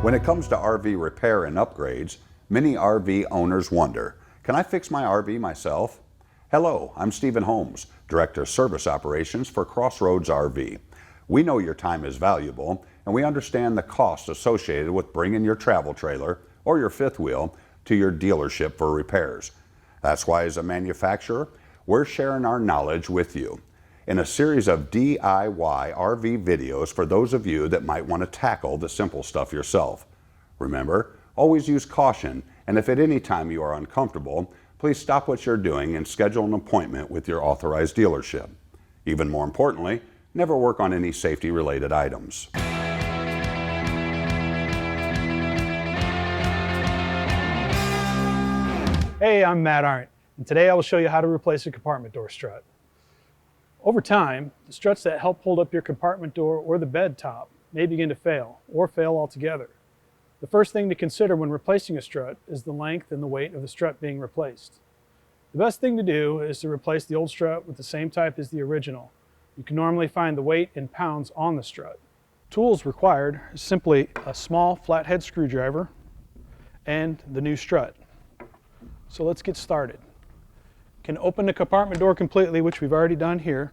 When it comes to RV repair and upgrades, many RV owners wonder, can I fix my RV myself? Hello, I'm Stephen Holmes, Director of Service Operations for CrossRoads RV. We know your time is valuable, and we understand the cost associated with bringing your travel trailer or your fifth wheel to your dealership for repairs. That's why, as a manufacturer, we're sharing our knowledge with you in a series of DIY RV videos for those of you that might want to tackle the simple stuff yourself. Remember, always use caution, and if at any time you are uncomfortable, please stop what you're doing and schedule an appointment with your authorized dealership. Even more importantly, never work on any safety-related items. Hey, I'm Matt Arndt, and today I will show you how to replace a compartment door strut. Over time, the struts that help hold up your compartment door or the bed top may begin to fail, or fail altogether. The first thing to consider when replacing a strut is the length and the weight of the strut being replaced. The best thing to do is to replace the old strut with the same type as the original. You can normally find the weight in pounds on the strut. Tools required is simply a small flathead screwdriver and the new strut. So let's get started. Can open the compartment door completely, which we've already done here,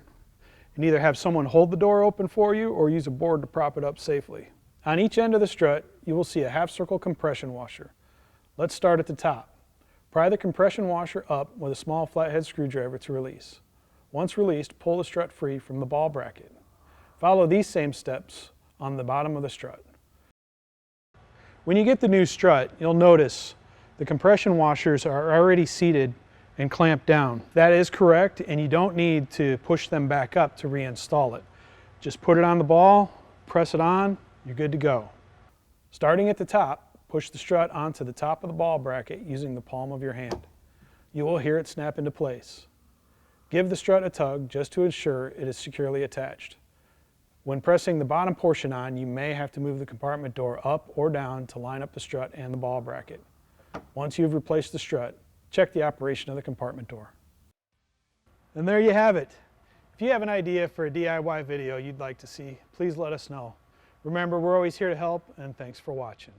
and either have someone hold the door open for you or use a board to prop it up safely. On each end of the strut, you will see a half-circle compression washer. Let's start at the top. Pry the compression washer up with a small flathead screwdriver to release. Once released, pull the strut free from the ball bracket. Follow these same steps on the bottom of the strut. When you get the new strut, you'll notice the compression washers are already seated and clamped down. That is correct, and you don't need to push them back up to reinstall it. Just put it on the ball, press it on, you're good to go. Starting at the top, push the strut onto the top of the ball bracket using the palm of your hand. You will hear it snap into place. Give the strut a tug just to ensure it is securely attached. When pressing the bottom portion on, you may have to move the compartment door up or down to line up the strut and the ball bracket. Once you've replaced the strut, check the operation of the compartment door. And there you have it. If you have an idea for a DIY video you'd like to see, please let us know. Remember, we're always here to help, and thanks for watching.